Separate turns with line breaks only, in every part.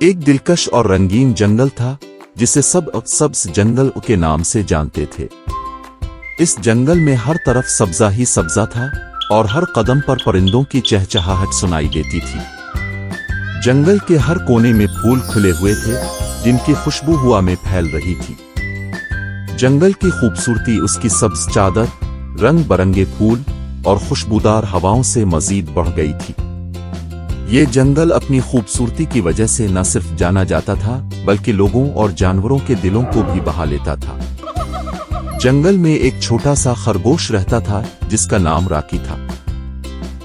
एक दिलकश और रंगीन जंगल था जिसे सब सब्ज जंगल के नाम से जानते थे। इस जंगल में हर तरफ सब्जा ही सब्जा था और हर कदम पर परिंदों की चहचहाहट सुनाई देती थी। जंगल के हर कोने में फूल खिले हुए थे जिनकी खुशबू हवा में फैल रही थी। जंगल की खूबसूरती उसकी सब्ज चादर, रंग बरंगे फूल और खुशबूदार हवाओं से मजीद बढ़ गई थी। ये जंगल अपनी खूबसूरती की वजह से न सिर्फ जाना जाता था बल्कि लोगों और जानवरों के दिलों को भी बहा लेता था। जंगल में एक छोटा सा खरगोश रहता था जिसका नाम राकी था।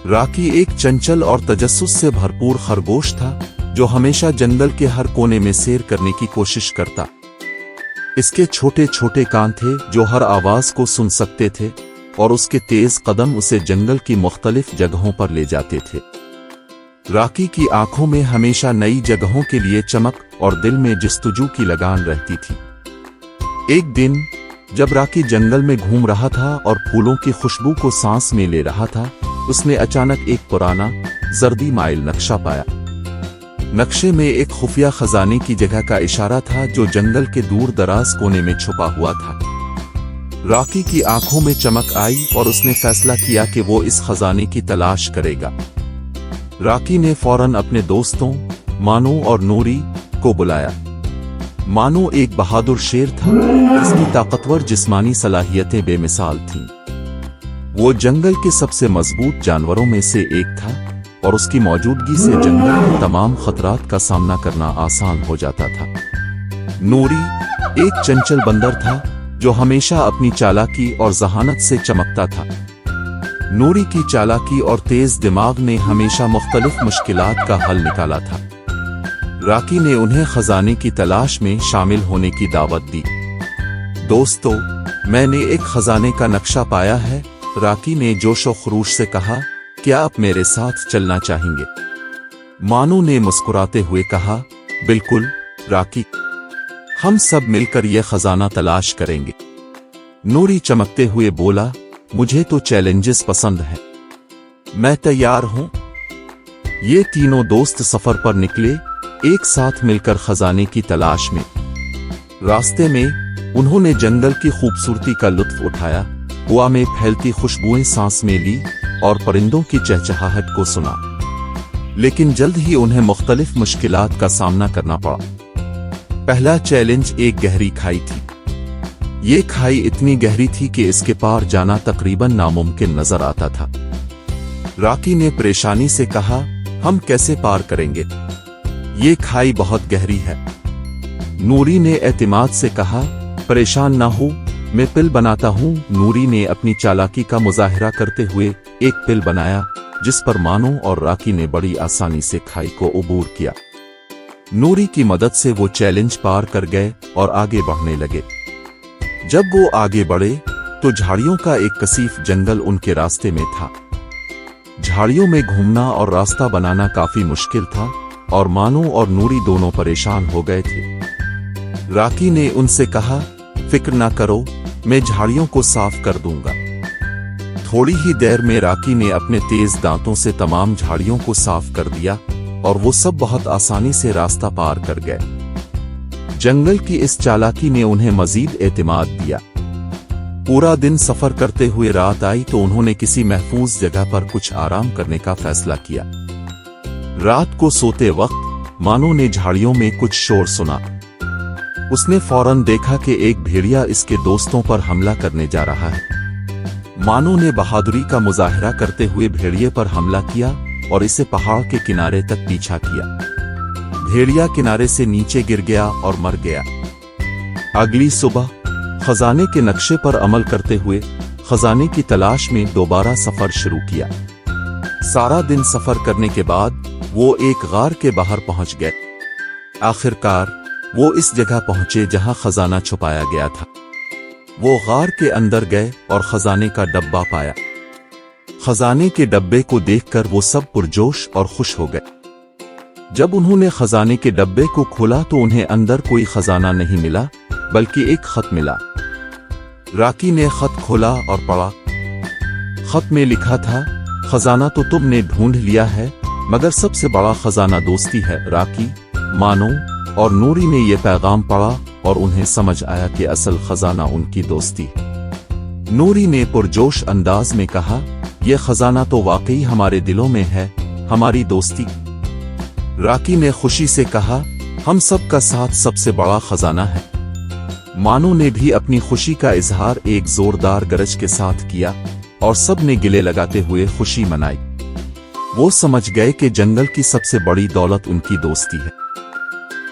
राकी एक चंचल और तजस्सुस से भरपूर खरगोश था जो हमेशा जंगल के हर कोने में सैर करने की कोशिश करता। इसके छोटे छोटे कान थे जो हर आवाज को सुन सकते थे और उसके तेज कदम उसे जंगल की मुख्तलिफ जगहों पर ले जाते थे। राकी की आंखों में हमेशा नई जगहों के लिए चमक और दिल में जस्तजू की लगान रहती थी। एक दिन जब राकी जंगल में घूम रहा था और फूलों की खुशबू को सांस में ले रहा था, उसने अचानक एक पुराना जर्दी माइल नक्शा पाया। नक्शे में एक खुफिया खजाने की जगह का इशारा था जो जंगल के दूर दराज कोने में छुपा हुआ था। राकी की आंखों में चमक आई और उसने फैसला किया कि वो इस खजाने की तलाश करेगा। राकी ने फौरन अपने दोस्तों मानो और नूरी को बुलाया। मानो एक बहादुर शेर था, इसकी ताकतवर जिस्मानी सलाहियतें बेमिसाल थीं। वो जंगल के सबसे मजबूत जानवरों में से एक था और उसकी मौजूदगी से जंगल के तमाम खतरात का सामना करना आसान हो जाता था। नूरी एक चंचल बंदर था जो हमेशा अपनी चालाकी और जहानत से चमकता था। नूरी की चालाकी और तेज दिमाग ने हमेशा मुख्तलिफ मुश्किलात का हल निकाला था। राकी ने उन्हें खजाने की तलाश में शामिल होने की दावत दी। दोस्तों, मैंने एक खजाने का नक्शा पाया है, राकी ने जोशो खरूश से कहा। क्या आप मेरे साथ चलना चाहेंगे? मानो ने मुस्कुराते हुए कहा, बिल्कुल राकी, हम सब मिलकर यह खजाना तलाश करेंगे। नूरी चमकते हुए बोला, मुझे तो चैलेंजेस पसंद हैं, मैं तैयार हूं। ये तीनों दोस्त सफर पर निकले, एक साथ मिलकर खजाने की तलाश में। रास्ते में उन्होंने जंगल की खूबसूरती का लुत्फ उठाया, हवा में फैलती खुशबुएं सांस में ली और परिंदों की चहचहाहट को सुना। लेकिन जल्द ही उन्हें मुख्तलिफ मुश्किलात का सामना करना पड़ा। पहला चैलेंज एक गहरी खाई थी। ये खाई इतनी गहरी थी कि इसके पार जाना तकरीबन नामुमकिन नजर आता था। राकी ने परेशानी से कहा, हम कैसे पार करेंगे? ये खाई बहुत गहरी है। नूरी ने एतमाद से कहा, परेशान ना हो, मैं पिल बनाता हूं। नूरी ने अपनी चालाकी का मुजाहिरा करते हुए एक पिल बनाया जिस पर मानो और राकी ने बड़ी आसानी से खाई को अबूर किया। नूरी की मदद से वो चैलेंज पार कर गए और आगे बढ़ने लगे। जब वो आगे बढ़े तो झाड़ियों का एक कसीफ जंगल उनके रास्ते में था। झाड़ियों में घूमना और रास्ता बनाना काफी मुश्किल था और मानो और नूरी दोनों परेशान हो गए थे। राकी ने उनसे कहा, फिक्र ना करो, मैं झाड़ियों को साफ कर दूंगा। थोड़ी ही देर में राकी ने अपने तेज दांतों से तमाम झाड़ियों को साफ कर दिया और वो सब बहुत आसानी से रास्ता पार कर गए। जंगल की इस चालाकी ने उन्हें मजीद एतमाद दिया। पूरा दिन सफर करते हुए रात आई तो उन्होंने किसी महफूज जगह पर कुछ आराम करने का फैसला किया। रात को सोते वक्त मानो ने झाड़ियों में कुछ शोर सुना। उसने फौरन देखा कि एक भेड़िया इसके दोस्तों पर हमला करने जा रहा है। मानो ने बहादुरी का मुजाहिरा करते हुए भेड़िए पर हमला किया और इसे पहाड़ के किनारे तक पीछा किया। भेड़िया किनारे से नीचे गिर गया और मर गया। अगली सुबह खजाने के नक्शे पर अमल करते हुए खजाने की तलाश में दोबारा सफर शुरू किया। सारा दिन सफर करने के बाद वो एक गार के बाहर पहुंच गए। आखिरकार वो इस जगह पहुंचे जहां खजाना छुपाया गया था। वो गार के अंदर गए और खजाने का डब्बा पाया। खजाने के डब्बे को देखकर वो सब पुरजोश और खुश हो गए। जब उन्होंने खजाने के डब्बे को खोला तो उन्हें अंदर कोई खजाना नहीं मिला बल्कि एक खत मिला। राकी ने खत खोला और पढ़ा। खत में लिखा था, खजाना तो तुमने ढूंढ लिया है मगर सबसे बड़ा खजाना दोस्ती है राकी, मानो और नूरी ने ये पैगाम पढ़ा और उन्हें समझ आया कि असल खजाना उनकी दोस्ती है। नूरी ने पुरजोश अंदाज में कहा, यह खजाना तो वाकई हमारे दिलों में है, हमारी दोस्ती। राकी ने खुशी से कहा, हम सब का साथ सबसे बड़ा खजाना है। मानो ने भी अपनी खुशी का इजहार एक जोरदार गरज के साथ किया और सब ने गिले लगाते हुए खुशी मनाई। वो समझ गए कि जंगल की सबसे बड़ी दौलत उनकी दोस्ती है।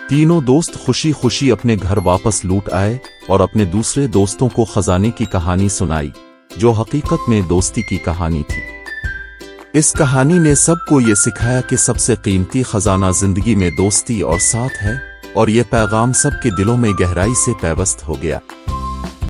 तीनों दोस्त खुशी खुशी अपने घर वापस लौट आए और अपने दूसरे दोस्तों को खजाने की कहानी सुनाई, जो हकीकत में दोस्ती की कहानी थी। इस कहानी ने सबको ये सिखाया कि सबसे कीमती खजाना जिंदगी में दोस्ती और साथ है, और ये पैगाम सबके दिलों में गहराई से पैवस्त हो गया।